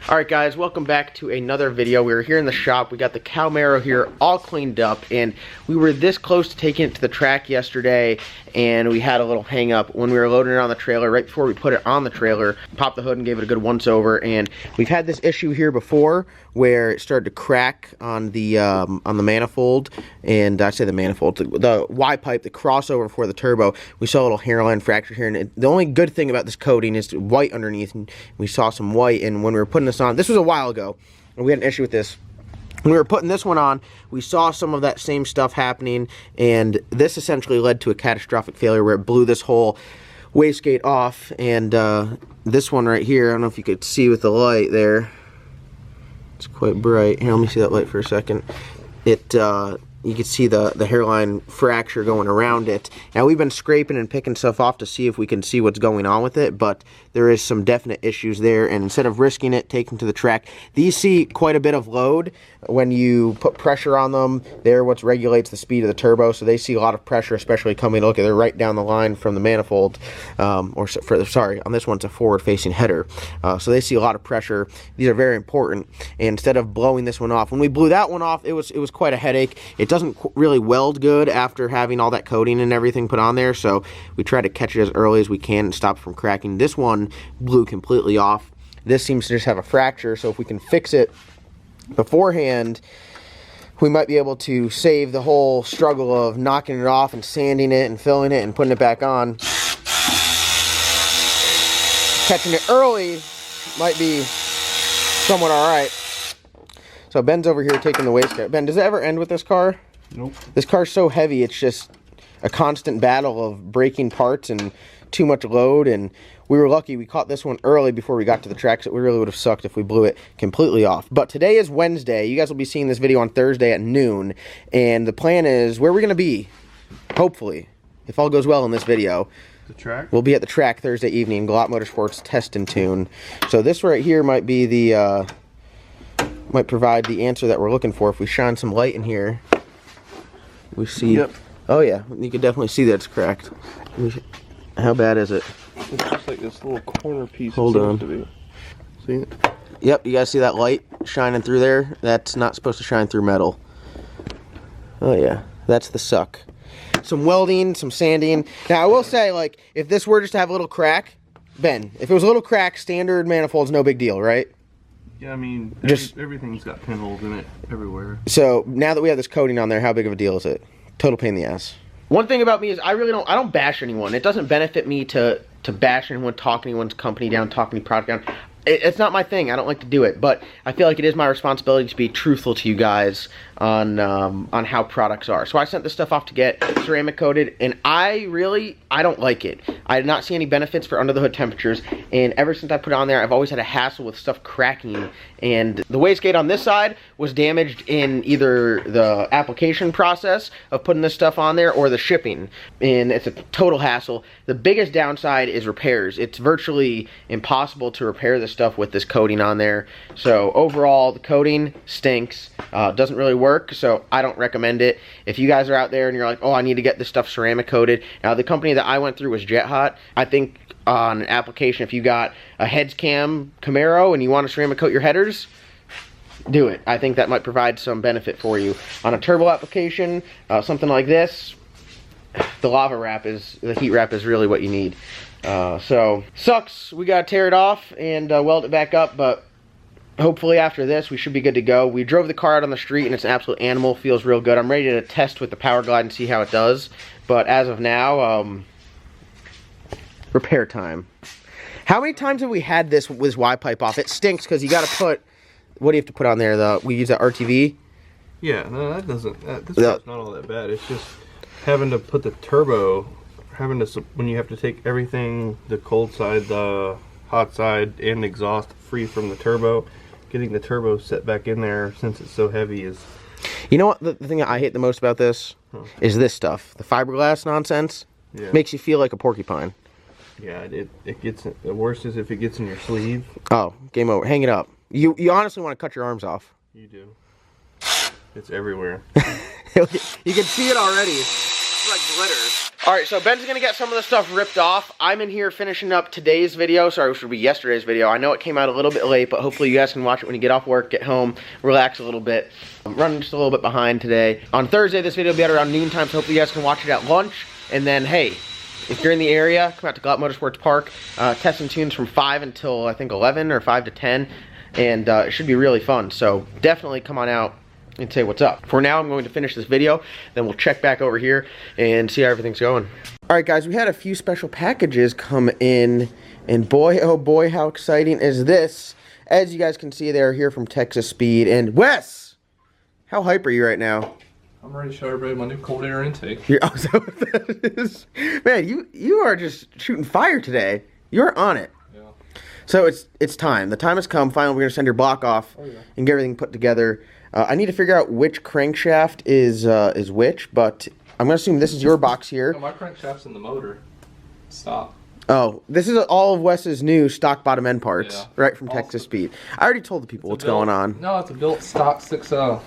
Alright guys, welcome back to another video. We were here in the shop. We got the Cowmaro here all cleaned up, and we were this close to taking it to the track yesterday, and we had a little hang up when we were loading it on the trailer. Right before we put it on the trailer, popped the hood and gave it a good once over, and we've had this issue here before where it started to crack on the manifold, and I say the manifold, the Y pipe, the crossover for the turbo. We saw a little hairline fracture here, and the only good thing about this coating is white underneath, and we saw some white, and when we were putting this on, this was a while ago, and we had an issue with this. When we were putting this one on, we saw some of that same stuff happening, and this essentially led to a catastrophic failure where it blew this whole wastegate off. And this one right here, I don't know if you could see with the light there, it's quite bright. Here, let me see that light for a second. You can see the hairline fracture going around it. Now, we've been scraping and picking stuff off to see if we can see what's going on with it, but there is some definite issues there, and instead of risking it, take them to the track. These see quite a bit of load. When you put pressure on them, they're what regulates the speed of the turbo, so they see a lot of pressure, especially coming, look, they're right down the line from the manifold, sorry, on this one it's a forward-facing header. So they see a lot of pressure. These are very important, and instead of blowing this one off, when we blew that one off, it was quite a headache. It doesn't really weld good after having all that coating and everything put on there, so we try to catch it as early as we can and stop from cracking. This one blew completely off. This seems to just have a fracture, so if we can fix it beforehand, we might be able to save the whole struggle of knocking it off and sanding it and filling it and putting it back on. Catching it early might be somewhat alright. So Ben's over here taking the wastegate. Ben, does it ever end with this car? Nope. This car's so heavy, it's just a constant battle of breaking parts and too much load, and we were lucky we caught this one early before we got to the track, so it really would have sucked if we blew it completely off. But today is Wednesday. You guys will be seeing this video on Thursday at noon, and the plan is, where we're going to be, hopefully, if all goes well in this video, the track? We'll be at the track Thursday evening, Glot Motorsports Test and Tune. So this right here might be the, might provide the answer that we're looking for. If we shine some light in here, we see, yep. Oh yeah, you can definitely see that it's cracked. How bad is it? It's just like this little corner piece. Hold on. To be. See it? Yep, you guys see that light shining through there? That's not supposed to shine through metal. Oh yeah, that's the suck. Some welding, some sanding. Now I will say, like, if this were just to have a little crack, Ben, if it was a little crack, standard manifold's no big deal, right? Yeah, I mean, everything's got pinholes in it everywhere. So now that we have this coating on there, how big of a deal is it? Total pain in the ass. One thing about me is I don't bash anyone. It doesn't benefit me to bash anyone, talk anyone's company down, talk any product down. It's not my thing. I don't like to do it, but I feel like it is my responsibility to be truthful to you guys on how products are. So I sent this stuff off to get ceramic coated, and I don't like it. I did not see any benefits for under the hood temperatures, and ever since I put it on there, I've always had a hassle with stuff cracking, and the wastegate on this side was damaged in either the application process of putting this stuff on there or the shipping, and it's a total hassle. The biggest downside is repairs. It's virtually impossible to repair this stuff with this coating on there. So overall, the coating stinks, doesn't really work, so I don't recommend it. If you guys are out there and you're like, oh, I need to get this stuff ceramic coated, now the company that I went through was Jet Hot. I think on an application, if you got a heads cam Cowmaro and you want to ceramic coat your headers, do it. I think that might provide some benefit for you. On a turbo application, something like this, the heat wrap is really what you need. So sucks, we gotta tear it off and weld it back up, but hopefully after this we should be good to go. We drove the car out on the street and it's an absolute animal, feels real good. I'm ready to test with the Power Glide and see how it does, but as of now, repair time. How many times have we had this Y pipe off? It stinks because you gotta put, what do you have to put on there? We use that RTV? Yeah, no, that doesn't, this part's not all that bad. It's just having to put the turbo, when you have to take everything, the cold side, the hot side, and exhaust free from the turbo, getting the turbo set back in there since it's so heavy is... You know what, the thing that I hate the most about this is this stuff. The fiberglass nonsense. Yeah. Makes you feel like a porcupine. Yeah, it gets, the worst is if it gets in your sleeve. Oh, game over. Hang it up. You honestly want to cut your arms off. You do. It's everywhere. You can see it already. It's like glitter. Alright, so Ben's gonna get some of the stuff ripped off. I'm in here finishing up today's video. Sorry, which would be yesterday's video. I know it came out a little bit late, but hopefully you guys can watch it when you get off work, get home, relax a little bit. I'm running just a little bit behind today. On Thursday, this video will be out around noontime, so hopefully you guys can watch it at lunch. And then, hey, if you're in the area, come out to Glut Motorsports Park. Test and tunes from 5 until, I think, 11 or 5 to 10. And it should be really fun. So definitely come on out and say what's up. For now, I'm going to finish this video, then we'll check back over here and see how everything's going. All right, guys, we had a few special packages come in, and boy, oh boy, how exciting is this. As you guys can see, they're here from Texas Speed. And Wes, how hype are you right now? I'm ready to show everybody my new cold air intake. Oh, is that what that is? Man, you are just shooting fire today. You're on it. Yeah. So it's time. The time has come. Finally, we're going to send your block off and get everything put together. I need to figure out which crankshaft is which, but I'm going to assume this is your box here. No, my crankshaft's in the motor. Stop. Oh, this is all of Wes's new stock bottom end parts, right from Texas Speed. I already told the people what's going on. No, it's a built stock 6.0.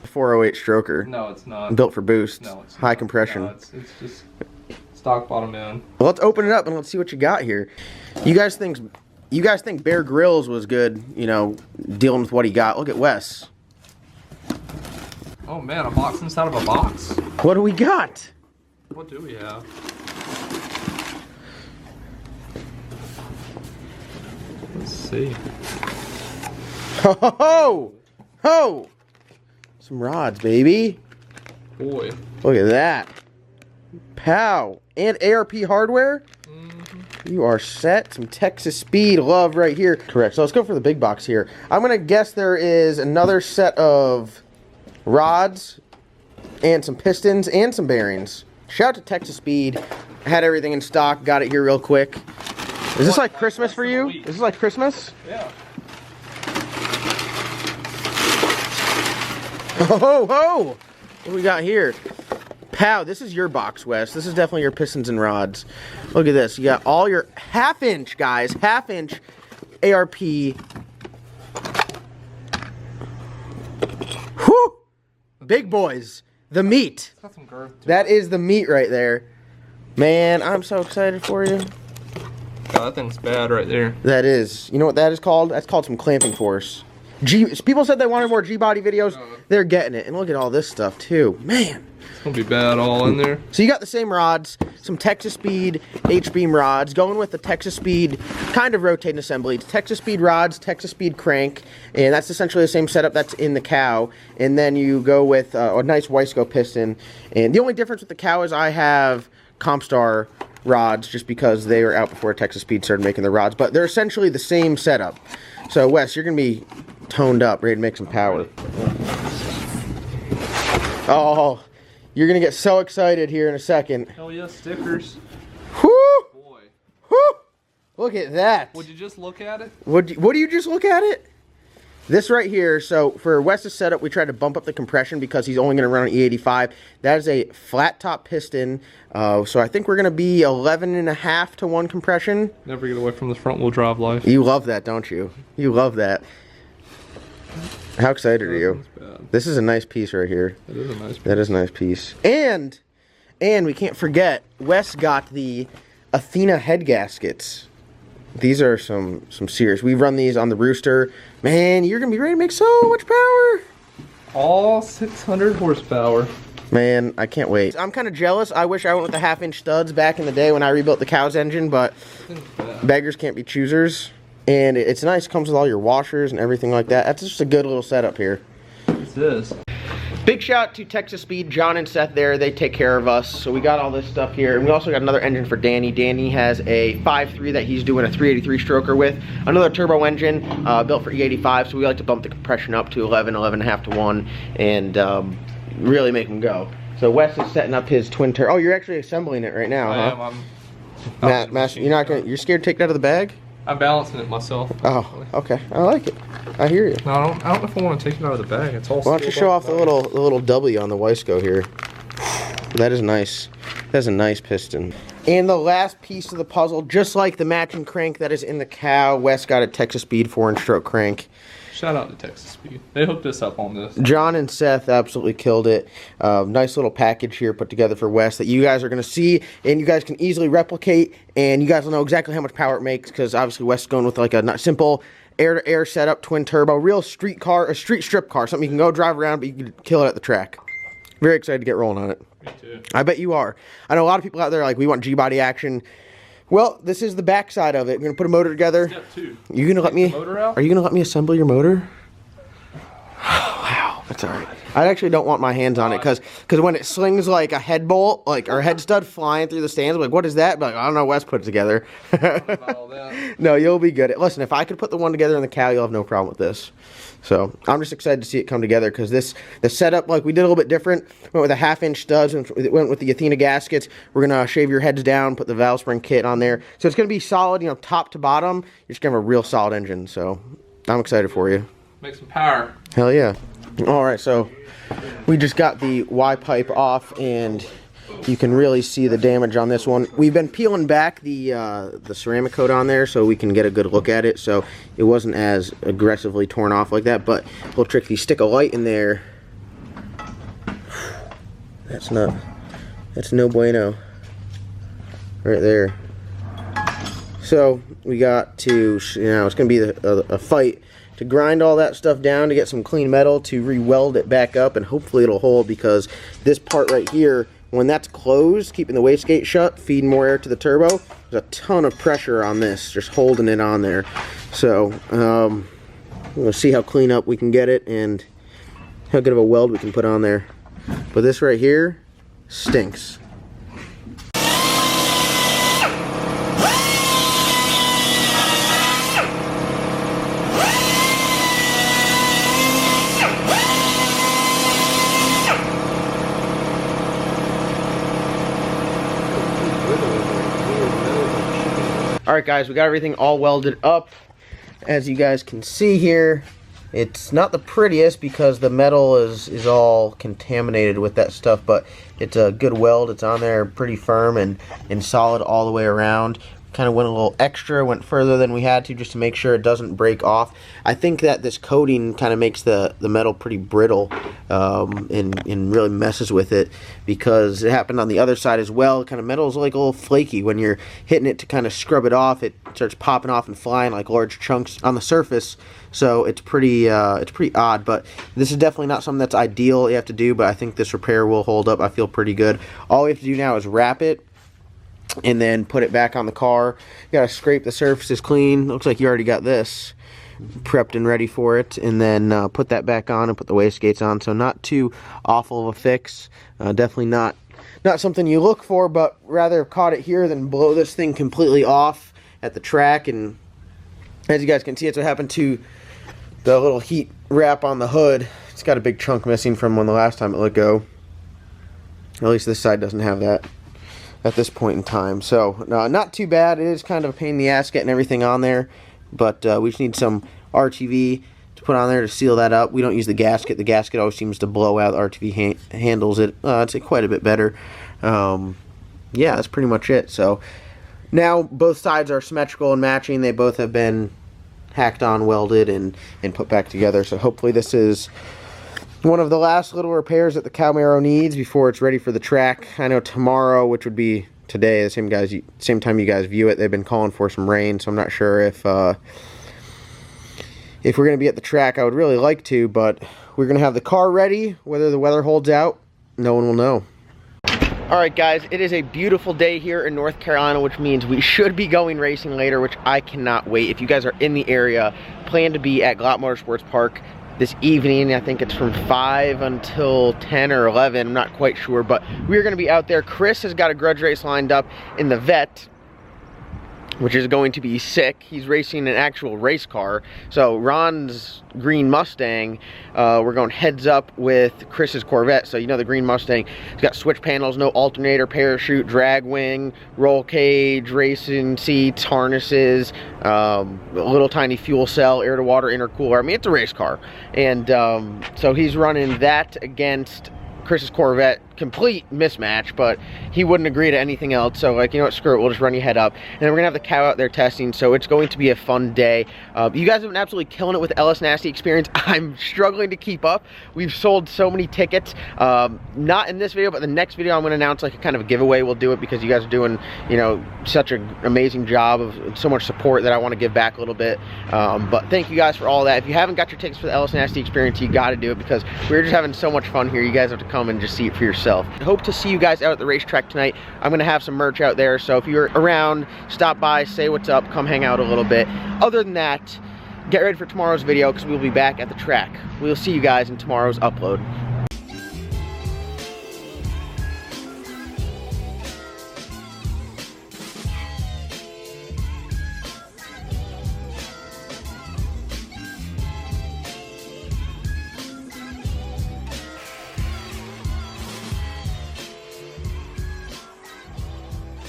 408 stroker. No, it's not. Built for boost. No, it's high not. compression. No, it's just stock bottom end. Well, let's open it up and let's see what you got here. You guys think Bear Grylls was good, you know, dealing with what he got. Look at Wes. Oh man, a box inside of a box. What do we got? What do we have? Let's see. Ho ho ho! Ho! Some rods, baby. Boy. Look at that. Pow. And ARP hardware. You are set. Some Texas Speed love right here. Correct. So let's go for the big box here. I'm going to guess there is another set of rods and some pistons and some bearings. Shout out to Texas Speed. I had everything in stock. Got it here real quick. Is this like Christmas for you? Is this like Christmas? Yeah. Ho ho ho! What do we got here? Pow, this is your box, Wes. This is definitely your pistons and rods. Look at this. You got all your half-inch, guys. Half-inch ARP. Whew! Big boys. The meat. It's got some girth to That is the meat right there. Man, I'm so excited for you. Oh, that thing's bad right there. That is. You know what that is called? That's called some clamping force. People said they wanted more G-body videos. They're getting it. And look at all this stuff, too. Man. It's going to be bad all in there. So you got the same rods, some Texas Speed H-beam rods, going with the Texas Speed kind of rotating assembly. It's Texas Speed rods, Texas Speed crank, and that's essentially the same setup that's in the Cow. And then you go with a nice Wiseco piston. And the only difference with the Cow is I have Compstar rods just because they were out before Texas Speed started making the rods. But they're essentially the same setup. So, Wes, you're going to be toned up, ready to make some power. Oh, you're going to get so excited here in a second. Hell yeah, stickers. Whoo! Boy. Whoo! Look at that. Would you just look at it? What do you just look at it? This right here, so for Wes's setup, we tried to bump up the compression because he's only going to run an E85. That is a flat top piston. So I think we're going to be 11.5 to 1 compression. Never get away from this front wheel drive life. You love that, don't you? You love that. How excited are you? This is a nice piece right here. That is a nice piece. That is a nice piece. And we can't forget, Wes got the Athena head gaskets. These are some serious. We run these on the Rooster. Man, you're going to be ready to make so much power. All 600 horsepower. Man, I can't wait. I'm kind of jealous. I wish I went with the half-inch studs back in the day when I rebuilt the Cow's engine, but beggars can't be choosers. And it's nice. It comes with all your washers and everything like that. That's just a good little setup here. This is. Big shout out to Texas Speed, John and Seth there. They take care of us. So we got all this stuff here. And we also got another engine for Danny. Danny has a 5.3 that he's doing a 383 stroker with. Another turbo engine built for E85. So we like to bump the compression up to 11.5 to 1 and really make them go. So Wes is setting up his twin turbo. Oh, you're actually assembling it right now, huh? I am. Matt, you're scared to take it out of the bag? I'm balancing it myself. Oh, okay. I like it. I hear you. No, I don't know if I want to take it out of the bag. It's all. Why don't you show off the little W on the Wiseco here? That is nice. That's a nice piston. And the last piece of the puzzle, just like the matching crank that is in the Cow, Wes got a Texas Speed 4-inch stroke crank. Shout out to Texas Speed. They hooked us up on this. John and Seth absolutely killed it. Nice little package here put together for Wes that you guys are going to see, and you guys can easily replicate, and you guys will know exactly how much power it makes, because obviously Wes is going with like a not simple air-to-air setup, twin turbo, real street car, a street strip car, something you can go drive around, but you can kill it at the track. Very excited to get rolling on it. Me too. I bet you are. I know a lot of people out there are like, we want G-body action. Well, this is the back side of it. We're gonna put a motor together. Step 2. You gonna let me? Motor out? Are you gonna let me assemble your motor? Wow, that's all right. I actually don't want my hands on it because when it slings like a head bolt, like or head stud flying through the stands, I'm like, what is that? But like, I don't know. Wes put it together. About all that. No, you'll be good. Listen, if I could put the one together in the Cow, you'll have no problem with this. So I'm just excited to see it come together because the setup, like we did a little bit different. Went with a 1/2-inch studs, and went with the Athena gaskets. We're gonna shave your heads down, put the valve spring kit on there, so it's gonna be solid, you know, top to bottom. You're just gonna have a real solid engine. So I'm excited for you. Make some power. Hell yeah! All right, so we just got the Y pipe off, and you can really see the damage on this one. We've been peeling back the ceramic coat on there so we can get a good look at it, so it wasn't as aggressively torn off like that. But a little trick, if you stick a light in there, that's no bueno right there. So we got to, you know, it's gonna be a fight to grind all that stuff down to get some clean metal to re-weld it back up, and hopefully it'll hold, because this part right here, when that's closed, keeping the wastegate shut, feeding more air to the turbo, there's a ton of pressure on this, just holding it on there. So we'll see how clean up we can get it and how good of a weld we can put on there. But this right here stinks. Alright guys, we got everything all welded up. As you guys can see here, it's not the prettiest because the metal is all contaminated with that stuff, but it's a good weld. It's on there pretty firm and solid all the way around. Kind of went a little extra, went further than we had to, just to make sure it doesn't break off. I think that this coating kind of makes the metal pretty brittle and really messes with it, because it happened on the other side as well. Kind of metal is like a little flaky. When you're hitting it to kind of scrub it off, it starts popping off and flying like large chunks on the surface. So it's pretty odd, but this is definitely not something that's ideal you have to do, but I think this repair will hold up. I feel pretty good. All we have to do now is wrap it and then put it back on the car. You gotta scrape the surfaces clean. Looks like you already got this prepped and ready for it, and then put that back on and put the wastegates on. So not too awful of a fix. Definitely not something you look for, but rather have caught it here than blow this thing completely off at the track. And as you guys can see, it's what happened to the little heat wrap on the hood. It's got a big chunk missing from when the last time it let go. At least this side doesn't have that at this point in time. So not too bad. It is kind of a pain in the ass getting everything on there, but we just need some RTV to put on there to seal that up. We don't use the gasket. The gasket always seems to blow out. The RTV handles it. It's quite a bit better. Yeah, that's pretty much it. So now both sides are symmetrical and matching. They both have been hacked on, welded, and put back together. So hopefully this is one of the last little repairs that the Cowmaro needs before it's ready for the track. I know tomorrow, which would be today, the same time you guys view it, they've been calling for some rain, so I'm not sure if we're going to be at the track. I would really like to, but we're going to have the car ready. Whether the weather holds out, no one will know. Alright guys, it is a beautiful day here in North Carolina, which means we should be going racing later, which I cannot wait. If you guys are in the area, plan to be at Glot Motorsports Park this evening. I think it's from 5 until 10 or 11, I'm not quite sure, but we're going to be out there. Chris has got a grudge race lined up in the Vet, which is going to be sick. He's racing an actual race car. So Ron's green Mustang, we're going heads up with Chris's Corvette. So you know the green Mustang, it's got switch panels, no alternator, parachute, drag wing, roll cage, racing seats, harnesses, a little tiny fuel cell, air to water intercooler. I mean, it's a race car. And so he's running that against Chris's Corvette, complete mismatch, but he wouldn't agree to anything else. So like, you know what, screw it, we'll just run your head up. And then we're gonna have the cow out there testing, so it's going to be a fun day. You guys have been absolutely killing it with the LS Nasty experience. I'm struggling to keep up. We've sold so many tickets. Not in this video, but the next video I'm gonna announce like a kind of a giveaway. We'll do it because you guys are doing, you know, such an amazing job of so much support that I want to give back a little bit. But thank you guys for all that. If you haven't got your tickets for the LS Nasty experience, you got to do it because we're just having so much fun here. You guys have to come and just see it for yourself. I hope to see you guys out at the racetrack tonight. I'm gonna have some merch out there, so if you're around, stop by, say what's up, come hang out a little bit. Other than that, get ready for tomorrow's video because we'll be back at the track. We'll see you guys in tomorrow's upload.